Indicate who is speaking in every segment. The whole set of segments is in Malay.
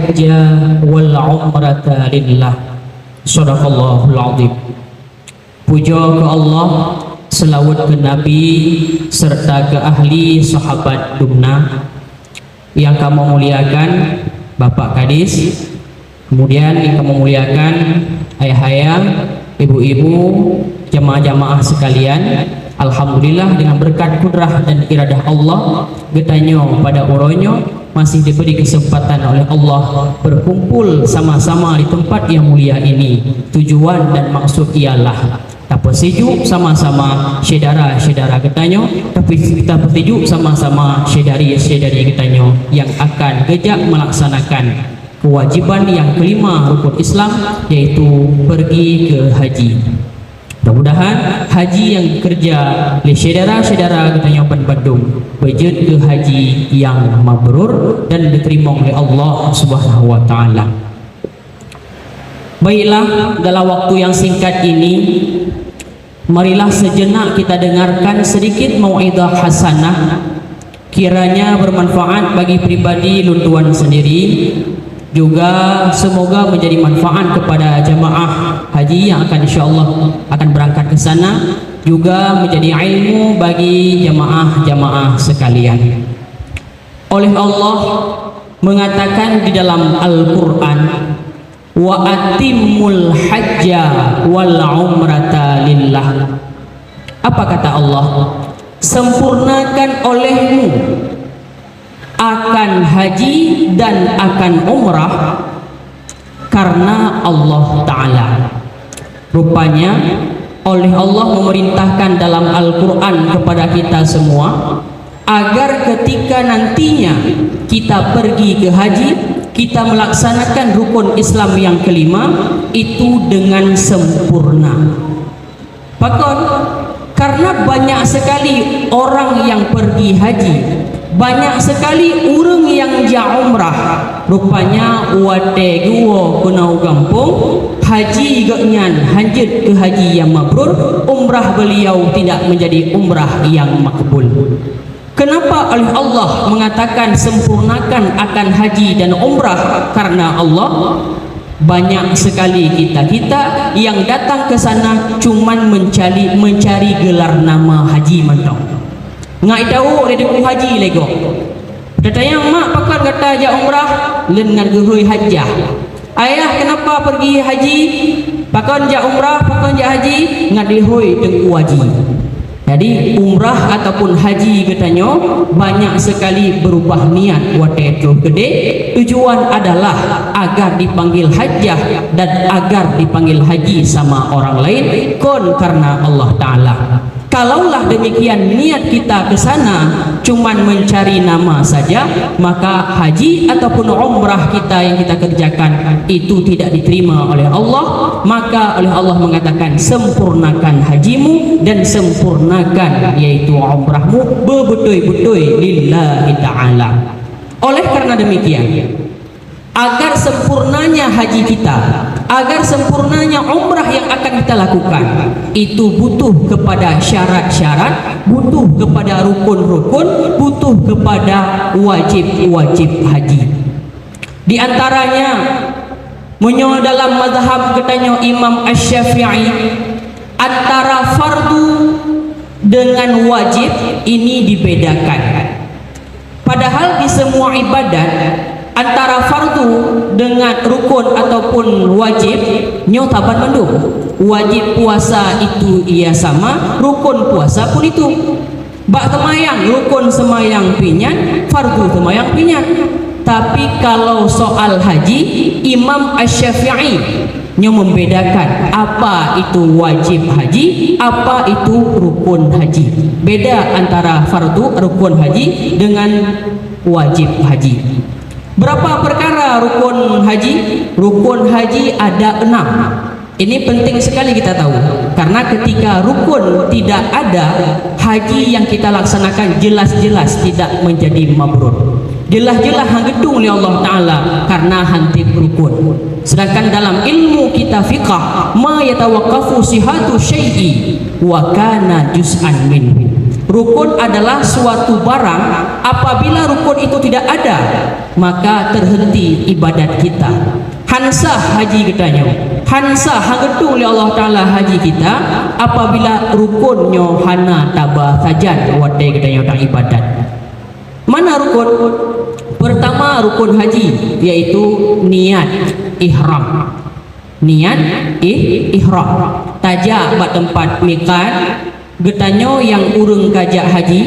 Speaker 1: hajja wal umrata lillah. Shadaqallahul azim. Puja ke Allah, selawat ke Nabi serta ke ahli sahabat dumna yang kamu muliakan, Bapak Kadis, kemudian yang kamu muliakan ayah-ayah, ibu-ibu, jamaah-jamaah sekalian. Alhamdulillah dengan berkat kudrah dan iradah Allah, getanyo pada uronyo masih diberi kesempatan oleh Allah berkumpul sama-sama di tempat yang mulia ini. Tujuan dan maksud ialah tak sejuk sama-sama saudara-saudara getanyo, tapi kita bersejuk sama-sama saudari-saudari getanyo yang akan gejak melaksanakan kewajiban yang kelima rukun Islam, yaitu pergi ke haji. Mudah-mudahan haji yang bekerja oleh saudara-saudara getanyo Bandung berjud ke haji yang mabrur dan diterima oleh Allah Subhanahu wa taala. Baiklah, dalam waktu yang singkat ini marilah sejenak kita dengarkan sedikit mau'izah hasanah, kiranya bermanfaat bagi pribadi luntuan sendiri, juga semoga menjadi manfaat kepada jamaah haji yang akan insyaallah akan berangkat ke sana, juga menjadi ilmu bagi jamaah-jamaah sekalian. Oleh Allah mengatakan di dalam Al-Qur'an, wa atimul hajja wal umrata lillah. Apa kata Allah? Sempurnakan olehmu akan haji dan akan umrah karena Allah Ta'ala. Rupanya oleh Allah memerintahkan dalam Al-Quran kepada kita semua agar ketika nantinya kita pergi ke haji, kita melaksanakan rukun Islam yang kelima itu dengan sempurna. Bahkan karena banyak sekali orang yang pergi haji, banyak sekali orang yang ja umrah, rupanya wate guo kunau gampung haji genyan hanjut ke haji yang mabrur, umrah beliau tidak menjadi umrah yang makbul. Kenapa oleh Allah mengatakan sempurnakan akan haji dan umrah? Karena Allah banyak sekali kita yang datang ke sana cuman mencari gelar nama haji mantau. Ngai tahu redeku haji lego. Datanya mak pakan kata ja umrah lengan gehui hajjah. Ayah kenapa pergi haji? Pakan ja umrah, pakan ja haji ngadihui tengku haji. Jadi umrah ataupun haji katanya banyak sekali berubah niat wate itu gede. Tujuan adalah agar dipanggil hajjah dan agar dipanggil haji sama orang lain kon karena Allah Ta'ala. Kalaulah demikian niat kita ke sana cuman mencari nama saja, maka haji ataupun umrah kita yang kita kerjakan itu tidak diterima oleh Allah. Maka oleh Allah mengatakan sempurnakan hajimu dan sempurnakan yaitu umrahmu bebetul-betul lillahi ta'ala. Oleh karena demikian, agar sempurnanya haji kita, agar sempurnanya umrah yang akan kita lakukan, itu butuh kepada syarat-syarat, butuh kepada rukun-rukun, butuh kepada wajib-wajib haji. Di antaranya menyo dalam mazhab katanya Imam Asy-Syafi'i, antara fardu dengan wajib ini dibedakan. Padahal di semua ibadat antara fardu dengan rukun ataupun wajib nyotaban mendung. Wajib puasa itu ia sama, rukun puasa pun itu. Bak semayang, rukun semayang pinyan, fardu semayang pinyan. Tapi kalau soal haji, Imam Asy-Syafi'i nyo membedakan apa itu wajib haji, apa itu rukun haji. Beda antara fardu rukun haji dengan wajib haji. Berapa perkara rukun haji? Rukun haji ada 6. Ini penting sekali kita tahu, karena ketika rukun tidak ada, haji yang kita laksanakan jelas-jelas tidak menjadi mabrur. Jelas-jelas hangedung oleh Allah Ta'ala karena hantip rukun. Sedangkan dalam ilmu kita fiqah, ma yatawaqqafu sihatu syai'i wa kana juz'an minhu. Rukun adalah suatu barang, apabila rukun itu tidak ada, maka terhenti ibadat kita. Hansah haji katanya, hansah hangetu oleh Allah Ta'ala haji kita apabila rukunnya hana tabah sajad wadai katanya tak ibadat. Mana rukun? Pertama rukun haji, yaitu niat ihram. Niat ihram. Tajak bak tempat miqat, getanyo yang urung kajak haji,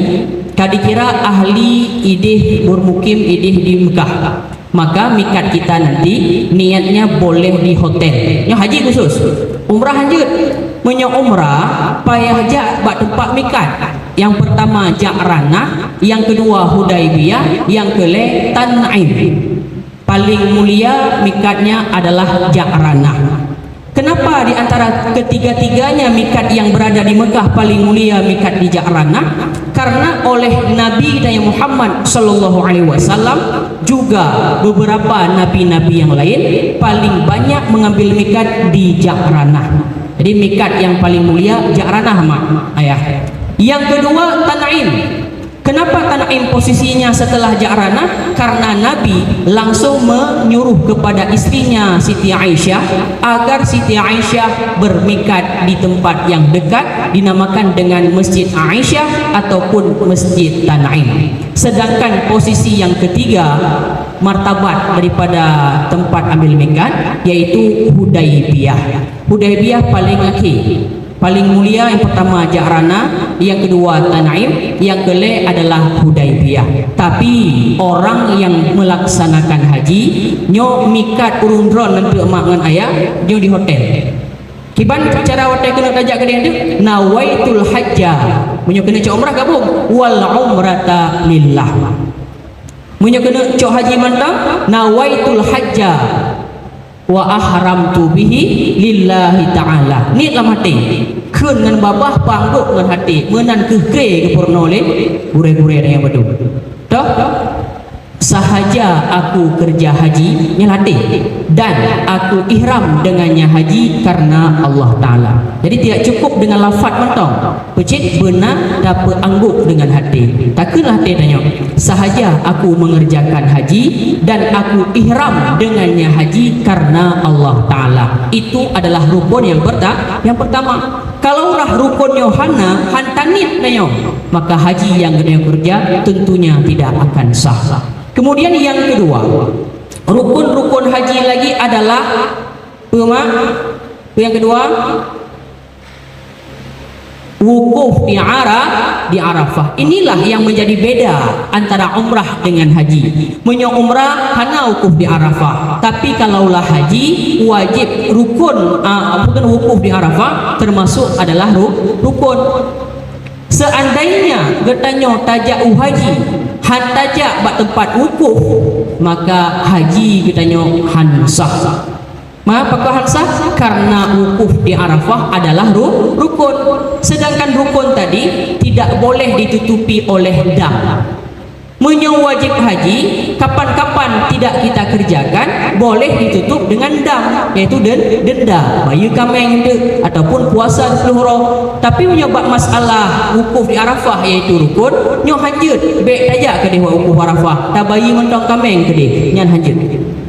Speaker 1: kadikira ahli idih bermukim idih di Mekah. Maka mikat kita nanti niatnya boleh di hotel. Yang haji khusus, umrah lanjut. Menyo umrah payah jak bak tempat mikat. Yang pertama Ja'ranah, yang kedua Hudaybiyah, yang kele Tan'im. Paling mulia mikatnya adalah Ja'ranah. Kenapa di antara ketiga-tiganya mikat yang berada di Mekah paling mulia mikat di Ja'ranah? Karena oleh Nabi dan Muhammad sallallahu alaihi wasallam, juga beberapa nabi-nabi yang lain paling banyak mengambil mikat di Ja'ranah. Jadi mikat yang paling mulia Ja'ranah, mak ayah. Yang kedua Tan'im. Kenapa Tan'im posisinya setelah Ja'ranah? Karena Nabi langsung menyuruh kepada istrinya Siti Aisyah agar Siti Aisyah bermikat di tempat yang dekat, dinamakan dengan Masjid Aisyah ataupun Masjid Tan'im. Sedangkan posisi yang ketiga martabat daripada tempat ambil mikat yaitu Hudaybiyah. Hudaybiyah paling akhir, paling mulia. Yang pertama Ja'ranah, yang kedua Tan'im, yang kele adalah Hudaybiyah. Tapi orang yang melaksanakan haji nyo mikat urun dron nanti emak ngan ayah nyo di hotel. Kiban cara hotel kena tajak ke dia tu nawaitul hajja, menyo kena cok umrah gabung wal umrata lillah. Menyo kena cok haji mantap nawaitul hajja wa ahramtu bihi lillahi ta'ala. Ni dalam hati keun dengan babah pangguk dengan hati menan kekre ke pornole gure-gure yang betul dah sahaja aku kerja haji nyelati dan aku ihram dengannya haji karena Allah Ta'ala. Jadi tidak cukup dengan lafaz mentong pecit benar dapat angguk dengan hati. Takkanlah hati tanya sahaja aku mengerjakan haji dan aku ihram dengannya haji karena Allah Ta'ala. Itu adalah rukun yang pertama. Kalau lah rukun yohana hantanit nayo, maka haji yang kena kerja tentunya tidak akan sah. Kemudian yang kedua, rukun-rukun haji lagi adalah yang kedua wukuf di Arafah. Inilah yang menjadi beda antara umrah dengan haji. Menyo umrah hana wukuf di Arafah, tapi kalaulah haji wajib rukun bukan wukuf di Arafah termasuk adalah rukun. Seandainya getanyo tajak haji han tajak bak tempat wukuf, maka haji getanyo hansah. Apakah hansah? Karena wukuf di Arafah adalah rukun. Sedangkan rukun tadi tidak boleh ditutupi oleh dam. Menyo wajib haji kapan-kapan tidak kita kerjakan boleh ditutup dengan dam, yaitu denda bayu kameng itu ataupun puasa 10 roh. Tapi menyebab masalah wukuf di Arafah yaitu rukun, nyo hajut baik tajak ke dia wukuf Arafah tak bayi mentong kameng ke dia nyan hajut.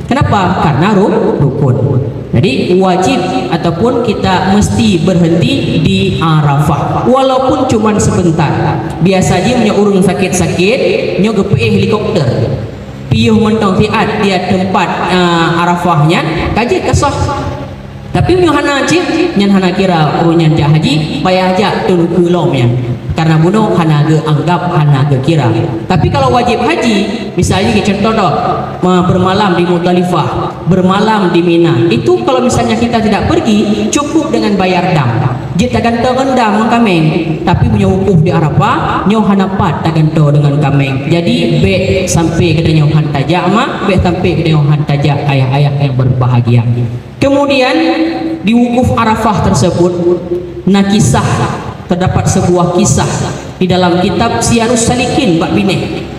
Speaker 1: Kenapa? Karena rukun. Jadi wajib ataupun kita mesti berhenti di Arafah walaupun cuma sebentar. Biasa aja punya urung sakit-sakit nyo gepeh helikopter piuh mentong tiat dia tempat Arafahnya kaji kesah. Tapi punya hana cik nyan hana kira urunyan jah haji bayar aja tun kulomnya karena bunuh hana ge anggap hana ge kira. Tapi kalau wajib haji misalnya contoh dok bermalam di Muzdalifah, bermalam di Mina, itu kalau misalnya kita tidak pergi cukup dengan bayar dam. Jika gantung dam kameng, tapi punya wukuf di Arafah nyoh hanapat tak gantung dengan kameng. Jadi be sampai ke nyoh hantaja mak, be sampai ke nyoh hantaja ayah-ayah yang berbahagia. Kemudian di wukuf Arafah tersebut kisah terdapat sebuah kisah di dalam kitab Siyarus Salikin bab bine.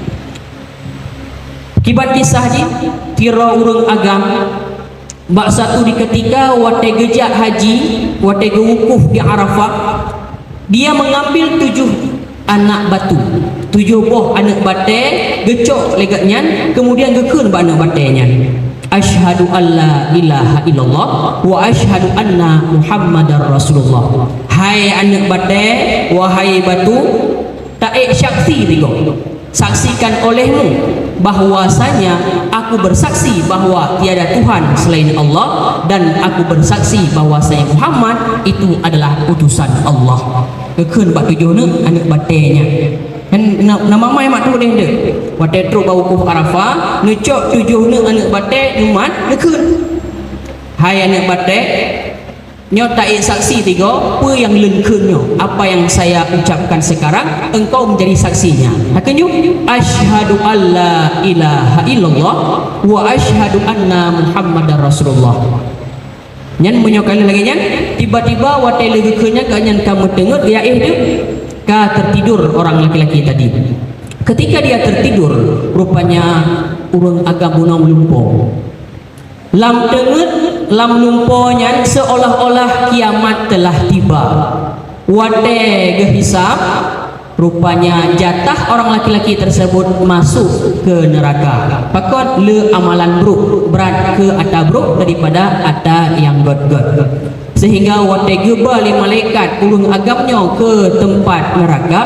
Speaker 1: Kibat kisah ni tira urang agam bak satu di ketika wate gejak haji, wate wukuf di Arafah, dia mengambil anak batu, 7 buah anak batai gecok legatnya, kemudian gekun ba anak batainya. Asyhadu alla ilaha illallah wa asyhadu anna Muhammadar Rasulullah. Hai anak batai, wahai batu, taik saksi tiga. Saksikan olehmu bahwasanya aku bersaksi bahwa tiada Tuhan selain Allah, dan aku bersaksi bahwasanya Muhammad itu adalah utusan Allah. Keun bak 7 ni anak batainya. Kan nama mai mak tu dia dia. Batai teruk bau ku Arafah, ngecok 7 ni anak batai numat keun. Hai anak batai, nyo tak saksi 3, apa yang lengkeunnya, apa yang saya ucapkan sekarang engkau menjadi saksinya. Hakannya asyhadu alla ilaha illallah wa asyhadu anna Muhammadar Rasulullah. Nyan menyokali lagi nyan, tiba-tiba watai lengkeunnya kanyan kamu dengar dia dia ka tertidur orang laki-laki tadi. Ketika dia tertidur, rupanya urang agak bunang lumpuh. Lam dengut, lam lumpuhnya seolah-olah kiamat telah tiba. Watai gehisab, rupanya jatah orang laki-laki tersebut masuk ke neraka. Pakot le amalan buruk, berat ke ata buruk daripada ata yang god-god. Sehingga watai geba li malaikat ulun agamnya ke tempat neraka.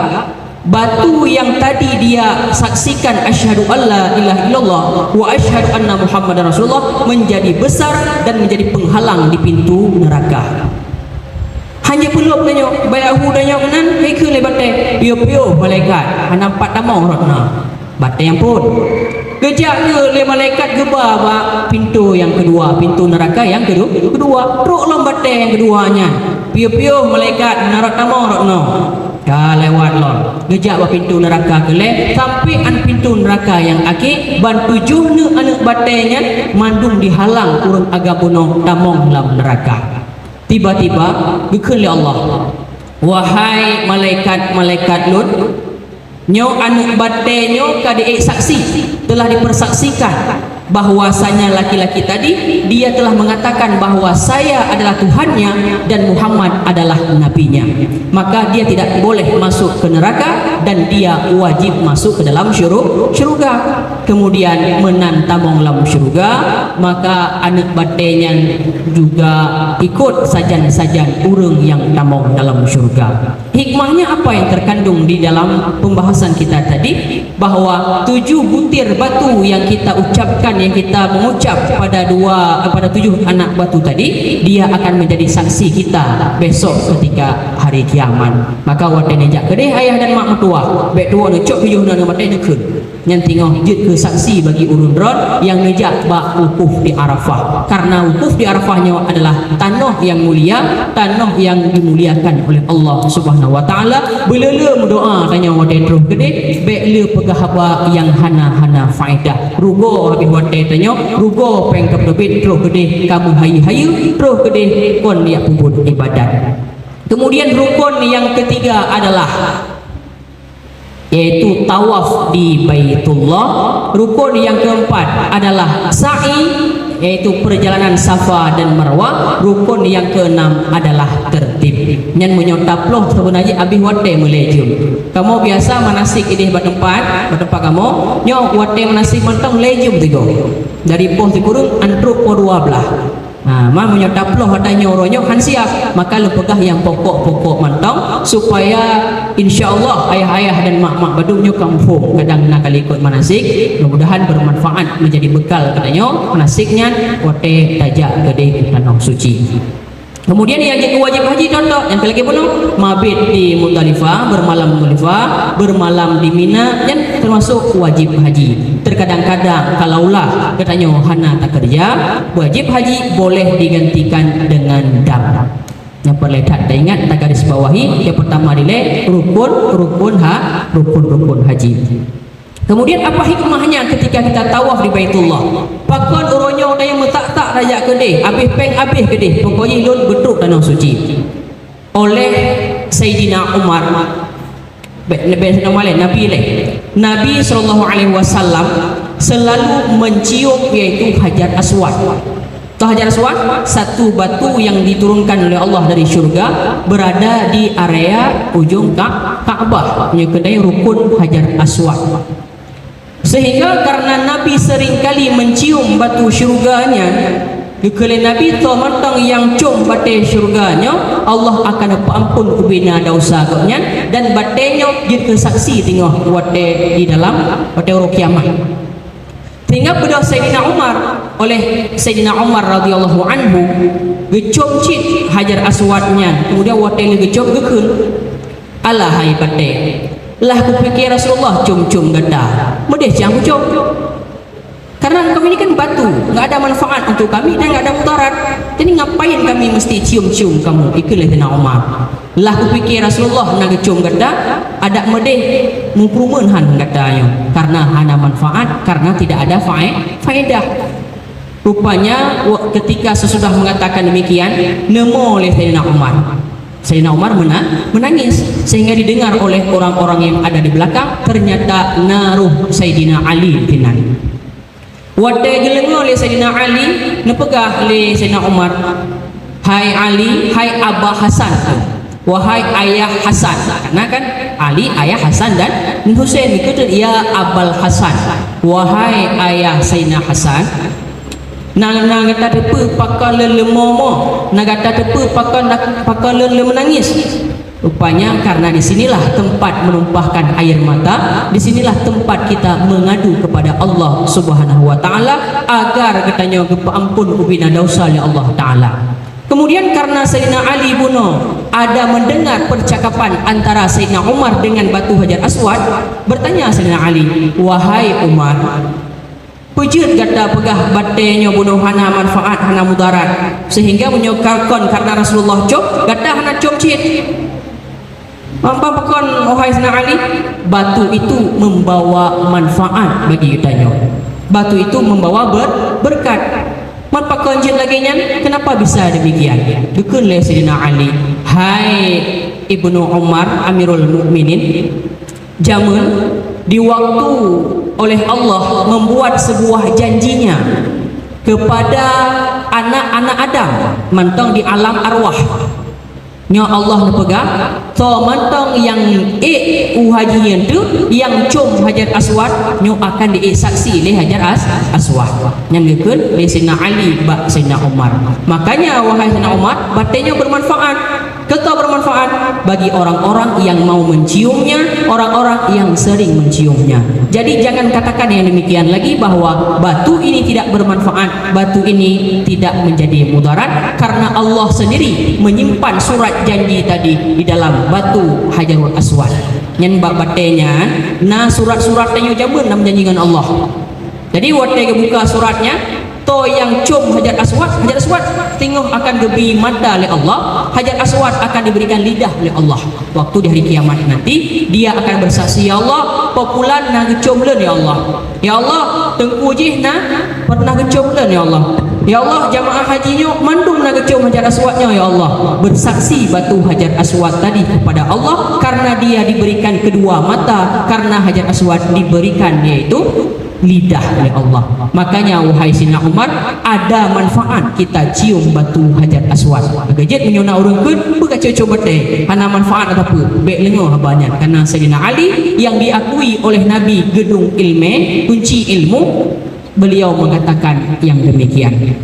Speaker 1: Batu yang tadi dia saksikan asyhadu alla ilaha illallah wa asyhadu anna Muhammadar Rasulullah menjadi besar dan menjadi penghalang di pintu neraka. Hanya peluk tanya bayahu danya kenan hai ke le batai pio-pio malaikat nampak tamau ratna batai yang pun kejak ke le malaikat geba ba pintu yang kedua, pintu neraka yang kedua teruk long batai yang keduanya pio-pio malaikat narat tamau ratna dah lewat lon gejak ba pintu neraka kele sampai an pintu neraka yang akhir ban 7 ne anak batainya mandung dihalang urang agabono tamong dalam neraka. Tiba-tiba dikeun oleh Allah, wahai malaikat-malaikat Lut, nyo anak batainya kadi saksi telah dipersaksikan bahwasanya laki-laki tadi dia telah mengatakan bahwa saya adalah Tuhannya dan Muhammad adalah nabinya, maka dia tidak boleh masuk ke neraka dan dia wajib masuk ke dalam syurga. Kemudian menantamong dalam syurga, maka anak batainya juga ikut sajan-sajan urang yang tamong dalam syurga. Hikmahnya apa yang terkandung di dalam pembahasan kita tadi, bahwa 7 butir batu yang kita ucapkan, yang kita mengucap pada 7 anak batu tadi, dia akan menjadi saksi kita besok ketika hari kiamat. Maka wadah nejak kedih ayah dan mak mertua baik dua necok 7 anak batai nyekun yang tinggal jid ke saksi bagi urun rod yang nejak bak wukuf di Arafah, karena wukuf di Arafahnya adalah tanah yang mulia, tanah yang dimuliakan oleh Allah Subhanahu wa taala. Belela berdoa tanya wadah terus gede baik le pegah haba yang hana faedah rugo habis wadah tanya rugo peng kebebit terus gede kamu hayu terus gede kon dia puput ibadat. Kemudian rukun yang ketiga adalah yaitu tawaf di Baitullah. Rukun yang keempat adalah sa'i, yaitu perjalanan Safa dan Marwah. Rukun yang keenam adalah tertib. Nyan menyotaploh sebenarnya abih wate melejum. Kamu biasa manasik idih bertempat kamu nyo wate manasik mentong lejum tigo. Dari poh dikurung antruk po 12. Nah, mah menyotaploh adanya oronyo kan siap, maka lu pegah yang pokok-pokok mentong supaya insyaallah ayah-ayah dan mak-mak badungnya kampung kadang nak kali ikut manasik, mudah-mudahan bermanfaat menjadi bekal katanya manasiknya wate tajak gede tanah suci. Kemudian yang jadi wajib haji contoh yang lagi pun mabit di Muzdalifah, bermalam Muzdalifah, bermalam di Mina, yang termasuk wajib haji. Terkadang-kadang kalaulah katanya hana tak kerja, wajib haji boleh digantikan dengan dam. Yang perlu tak ingat tak garis bawahi, yang pertama nilai rukun haji. Kemudian apa hikmahnya ketika kita tawaf di Baitullah? Pakon uronyo daya metak-tak raya kedih, habis peng habis kedih, pokoknya lun beduk tanah suci. Oleh Sayyidina Umar Nabi SAW selalu mencium yaitu Hajar Aswad. Hajar Aswad satu batu yang diturunkan oleh Allah dari syurga, berada di area ujung Ka'bah, punya kedai rukun Hajar Aswad. Sehingga karena Nabi seringkali mencium batu syurganya, kekali Nabi tu matang yang cium batai syurganya, Allah akan ampun kubina dosa katnya, dan batainya jadi saksi tengok batai di dalam batai orang kiamat. Sehingga pada Sayyidina Umar, oleh Sayyidina Umar radhiyallahu anhu, gecom cit Hajar Aswadnya, kemudian batai gecom gekun, alahai batai. Lah kupikir Rasulullah cum-cum gada, mudah jangan cum. Karena kami ini kan batu, nggak ada manfaat untuk kami dan nggak ada mudarat. Jadi ngapain kami mesti cium-cium kamu? Ikulah Sayyidina Umar. Lah kupikir Rasulullah nak cium gada, ada medeh mengkurumenhan gadanya. Karena hana manfaat, karena tidak ada faedah. Rupanya ketika sesudah mengatakan demikian, nemo oleh Sayyidina Umar. Sayyidina Umar menangis sehingga didengar oleh orang-orang yang ada di belakang. Ternyata naruh Sayyidina Ali tinan. Wadai gelengo oleh Sayyidina Ali, nepegah oleh Sayyidina Umar. Hai Ali, hai Abah Hasan, wahai ayah Hasan. Karena kan Ali ayah Hasan dan Husain, itu ya Abal Hasan, wahai ayah Sayyidina Hasan. Nang kata depa pakal lemomo, nang kata depa pakal menangis. Rupanya karena disinilah tempat menumpahkan air mata, disinilah tempat kita mengadu kepada Allah Subhanahu Wa Taala agar katanya ampun ubina dosa oleh Allah Taala. Kemudian karena Sayyidina Ali bunuh ada mendengar percakapan antara Sayyidina Umar dengan batu Hajar Aswad, bertanya Sayyidina Ali, wahai Umar, pujud kata pegah batainya bunuh hana manfaat hana mudarat, sehingga menyokalkan karena Rasulullah cop kata hana cop cit. Mampu pakon wahai Sayyidina Ali, batu itu membawa manfaat bagi kitanya. Batu itu membawa berkat. Pakon cit lagi nya, kenapa bisa demikian? Bukanlah Sayyidina Ali, hai Ibnu Umar Amirul Mukminin, jamun di waktu oleh Allah membuat sebuah janjinya kepada anak-anak Adam mantong di alam arwah. Nya Allah nepegah to mantong yang uhajian tu yang cum Hajar Aswad nyo akan saksi le Hajar Aswad. Yang dikeun le Sayyidina Ali ba Sayyidina Umar. Makanya wahai Sayyidina Umar, batainya bermanfaat. Kata bermanfaat bagi orang-orang yang mau menciumnya, orang-orang yang sering menciumnya. Jadi jangan katakan yang demikian lagi bahwa batu ini tidak bermanfaat, batu ini tidak menjadi mudarat, karena Allah sendiri menyimpan surat janji tadi di dalam batu Hajarul Aswad. Yang batenya, nah surat-suratnya jamun dalam janjikan Allah. Jadi waktu buka suratnya, to yang cum Hajar Aswad tengok akan gebi mata oleh Allah, Hajar Aswad akan diberikan lidah oleh Allah. Waktu di hari kiamat nanti dia akan bersaksi, ya Allah populan na gecum len ya Allah, ya Allah tengku jih na pernah gecum len ya Allah, ya Allah jamaah hajinya mandung na gecum Hajar Aswadnya ya Allah. Bersaksi batu Hajar Aswad tadi kepada Allah karena dia diberikan kedua mata, karena Hajar Aswad diberikan yaitu lidah oleh Allah. Makanya wahai Sayyidina Umar, ada manfaat kita cium batu Hajar Aswad. Gajet menyona orang kun buka coba deh hana manfaat atau apa baik lengoh banyak. Karena Sayyidina Ali yang diakui oleh Nabi gedung ilmu, kunci ilmu, beliau mengatakan yang demikian.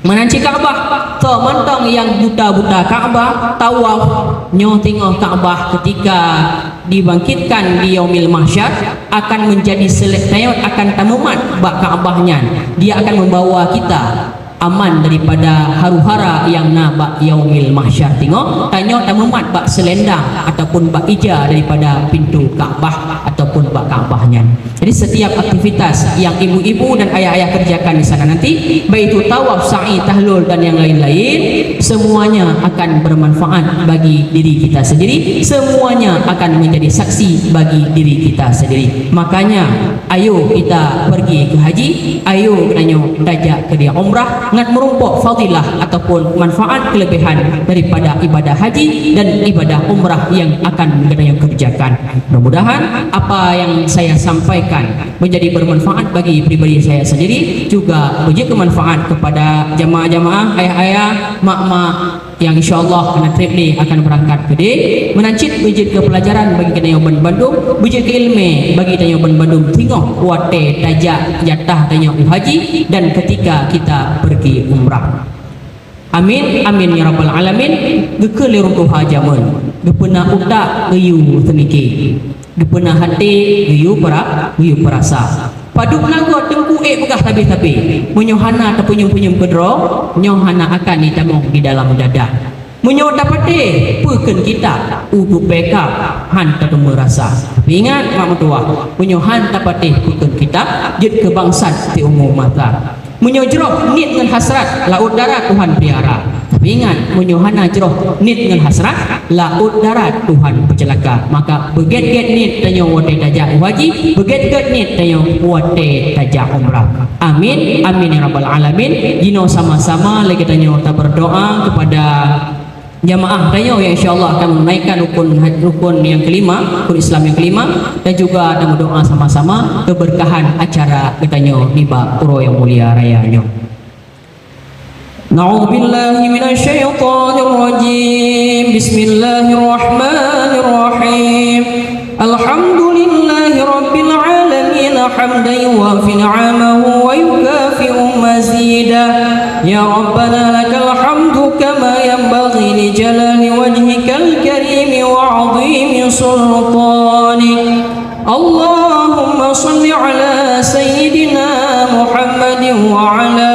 Speaker 1: Menanci Ka'bah, to mantong yang buta-buta Ka'bah tawaf nyo tengok Ka'bah ketika dibangkitkan di yaumil mahsyar akan menjadi selesai, akan tamumat bak Ka'bahnya. Dia akan membawa kita aman daripada haru-hara yang nabak yaumil mahsyar. Tengok tanya tamumat bak selendang ataupun bak ija daripada pintu Ka'bah ataupun bak Ka'bahnya. Jadi setiap aktivitas yang ibu-ibu dan ayah-ayah kerjakan di sana nanti, baik itu tawaf, sa'i, tahlul dan yang lain-lain, semuanya akan bermanfaat bagi diri kita sendiri, semuanya akan menjadi saksi bagi diri kita sendiri. Makanya ayo kita pergi ke haji, ayo kenanya dajak ke dia umrah ngat merumpuk fadilah ataupun manfaat kelebihan daripada ibadah haji dan ibadah umrah yang akan kita kerjakan. Mudah-mudahan apa yang saya sampaikan menjadi bermanfaat bagi pribadi saya sendiri, juga menjadi bermanfaat kepada jamaah-jamaah, ayah-ayah, mak-mak sama-sama yang insyaallah anak trip ni akan berangkat ke dia menancit bejit ke pelajaran bagi kita yang Bandung, bejit ke ilmu bagi kita yang Bandung, tengok kuate tajak jatah tanya haji dan ketika kita pergi umrah. Amin amin ya rabbal alamin. Gekele runtuh hajaman gepena utak geyu temiki, gepena hati geyu perasa. Padu lagu tengku begah tapi menyohana atau punyum kedro nyohana akan ditamong di dalam dada menyo dapate peken kita udu peka han tak merasa. Tapi ingat mak mertua menyohan dapate peken kita jid kebangsaan ti umum mata menyo jeroh nit dengan hasrat laut darat Tuhan pelihara. Tapi ingat menyohana jeroh nit dengan hasrat laut darat Tuhan pencelaka. Maka beget-get nit tanyo wate tajak haji, beget-get nit tanyo wate tajak umrah. Amin amin ya rabbal alamin. Jino sama-sama lagi tanyo kita berdoa kepada jamaah tanyo yang insyaallah akan menaikkan rukun yang kelima, rukun Islam yang kelima, dan juga ada berdoa sama-sama keberkahan acara ketanyo niba puro yang mulia raya nyo. Na'udzu billahi minasyaitonir rajim. Bismillahirrahmanirrahim. Alhamdulillahi rabbil alamin hamdan yuwafi ni'amahu wa yukafi'u mazida. Ya Rabbana lakal hamdu kama yanbaghi li jalali wajhikal karim wa 'azimi sultanik. Allahumma shalli ala sayyidina Muhammadin wa ala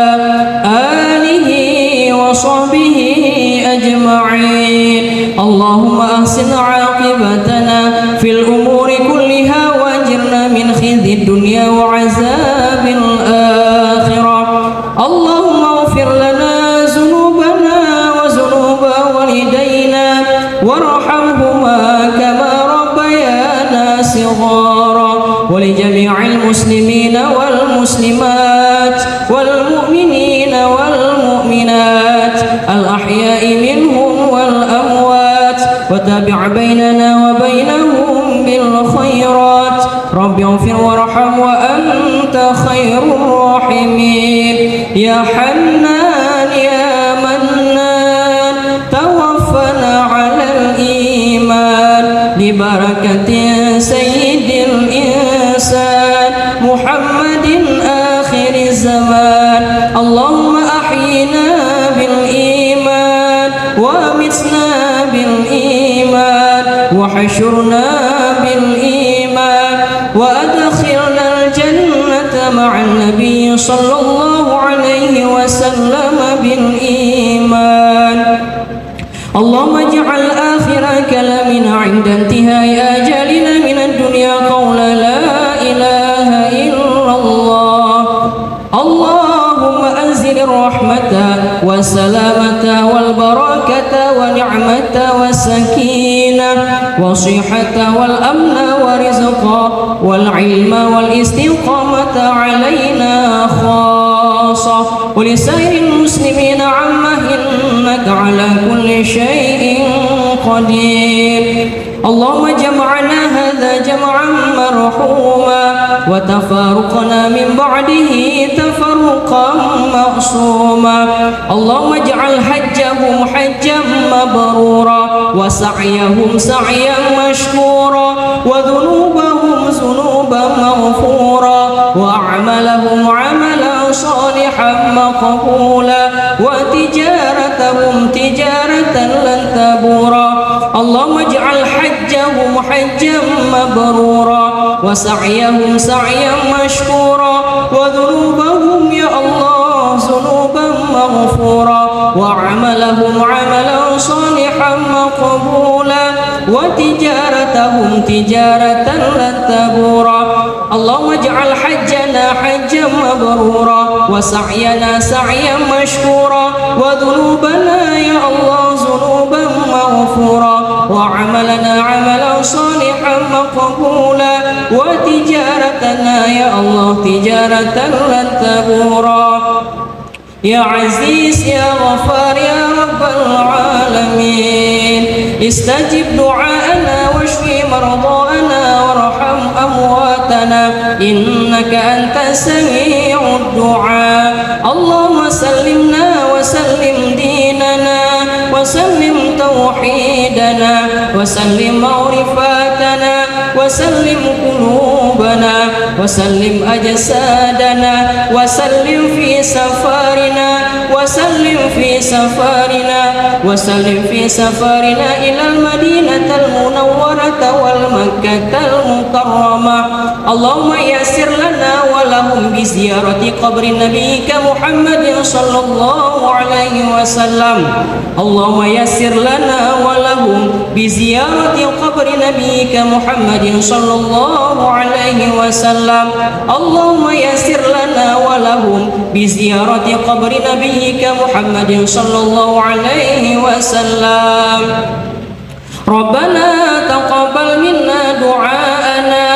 Speaker 1: alihi wa sahbihi ajma'in. Allahumma ahsin 'aqibatana fil umuri kulliha wajirna min khizyi dunya wa 'azabil akhirah. Allahumma ighfir lana dhunubana wa dhunuba walidayna warhamhuma kama rabbayana صغارا ولجميع المسلمين والمسلمات والمؤمنين والمؤمنات الأحياء منهم والأموات وتابع بيننا وبينهم بالخيرات رب اغفر وارحم وأنت خير الراحمين يا حنان يا منان توفنا على الإيمان ببركة سيد الإنسان محمد آخر الزمان. اللهم أحينا بالإيمان وأمتنا بالإيمان وحشرنا بالإيمان وأدخلنا الجنة مع النبي صلى الله عليه وسلم بالإيمان. اللهم اجعل آخر كلامنا عند انتهاء آجالنا من الدنيا قول لا إله إلا الله. اللهم أنزل الرحمة والسلامة والبركة ونعمة والسكينة والصحة والأمن ورزقا والعلم والاستقامة علينا خاصة ولسائر المسلمين عامة إنك على كل شيء قدير. اللهم جمعنا هذا جمعا مرحوما وتفارقنا من بعده تفرقا معصوما. اللهم اجعل حجهم حجا مبرورا وسعيهم سعيا مشكورا وذنوبهم ذنوبا مغفورا وأعمالهم عملا صالحا مقبولا وتجارتهم تجارة لن تبورا. اللهم اجعل حجهم حجا مبرورا وسعيهم سعيا مشكورا وذنوبهم يا الله ذنوبا مغفورا وعملهم عملا صالحا مقبولا وتجارتهم تجارة لن تبورا. اللهم اجعل حجنا حجا مبرورا وسعينا سعيا مشكورا وذنوبنا يا الله ذنوبا مغفورا وعملنا عملا صالحا مقبولا وتجارتنا يا الله تجارة لن تبورا. يا عزيز يا غفار يا رب العالمين استجب دعاءنا واشفي مرضانا وارحم أمواتنا إنك أنت سميع الدعاء. اللهم سلمنا وسلم ديننا وسلم توحيدنا وسلم معرفاتنا وسلم قلوبنا وسلم أجسادنا وسلم في سفرنا وسلم في سفرنا وسلم في سفرنا إلى المدينة المنورة والمكة المكرمة. اللهم يسر لنا ولهم بزيارة قبر نبيك محمد صلى الله عليه وسلم. اللهم يسر لنا ولهم بزيارة قبر نبيك محمد صلى الله عليه وسلم. اللهم يسر لنا ولهم بزيارة قبر نبيك محمد صلى الله عليه وسلم. ربنا تقبل منا دعاءنا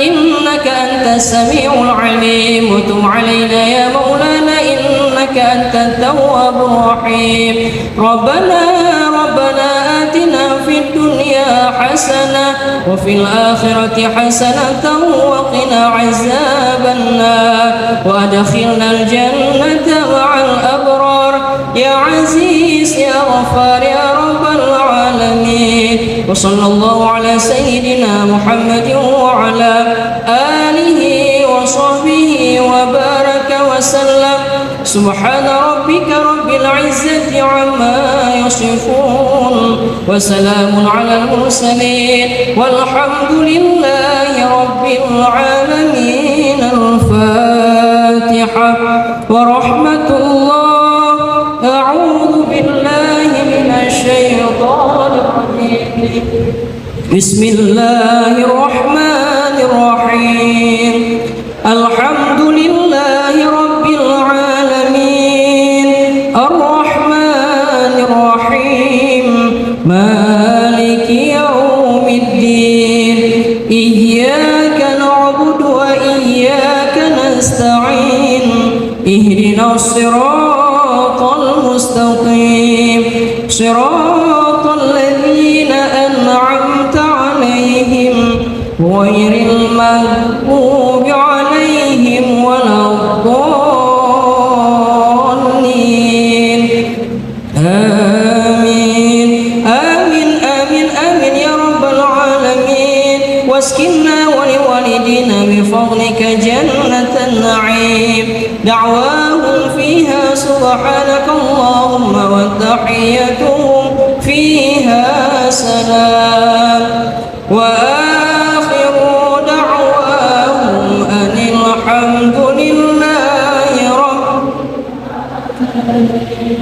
Speaker 1: إنك أنت السميع العليم وتب علينا يا مولانا إنك أنت التواب الرحيم. ربنا آتنا في الدنيا حسنة وفي الآخرة حسنة وقنا عذاب النار وأدخلنا الجنة مع الأبرار يا عزيز يا غفار يا رب العالمين. وصلى الله على سيدنا محمد وعلى آله وصحبه وبارك وسلم. سبحان ربك رب العزة عما يصفون وسلام على المرسلين والحمد لله رب العالمين. الفاتحة ورحمة الله. أعوذ بالله من الشيطان الرجيم. بسم الله الرحمن الرحيم. الحمد لله رب العالمين الرحمن الرحيم مالك يوم الدين إياك نعبد وإياك نستعين اهدنا الصراط المستقيم صراط الذين أنعمت عليهم غير المغضوب عليهم ولا الضالين. آمين آمين آمين آمين يا رب العالمين. واسكننا ولوالدينا بفضلك جنة النعيم دعواهم فيها سبحانك اللهم وتحيتهم فيها سلام وآخر دعواهم أن الحمد لله رب.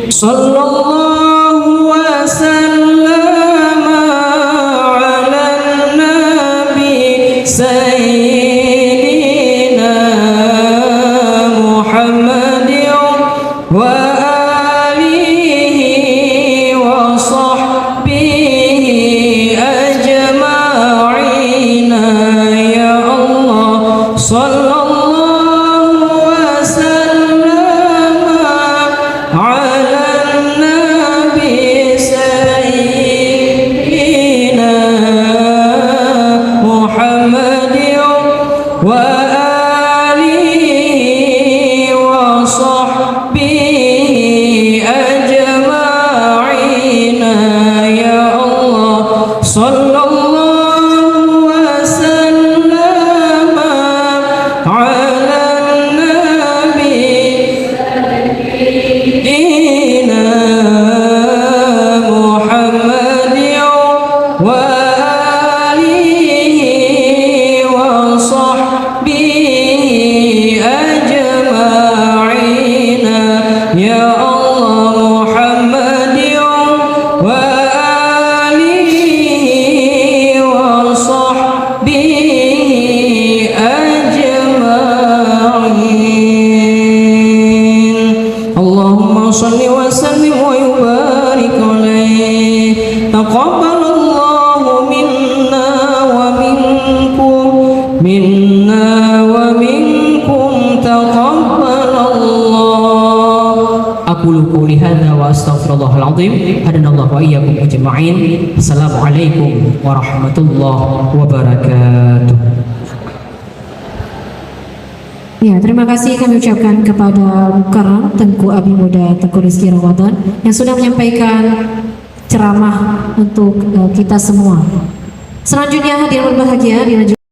Speaker 1: صلى الله وسلم على النبي سيدنا محمد وآله وصحبه أجمعين يا الله. صلى الله وسلم على النبي سيدنا محمد وآله وصحبه أجمعين يا الله. صلى الله وسلم على النبي سيدنا محمد وآله وصحبه أجمعين يا الله. محمد وآله وصحبه أجمعين. اللهم صل وسلم ويبارك عليه. تقبل الله منا ومنكم تقبل الله. أقول قولي هذا وأستغفر الله العظيم. هدنا الله وإياكم أجمعين. السلام عليكم ورحمة الله وبركاته.
Speaker 2: Ya, terima kasih kami ucapkan kepada Mukarram Tengku Abi Muda Tengku Rizki Ramadan yang sudah menyampaikan ceramah untuk kita semua. Selanjutnya hadirin berbahagia dilanjutkan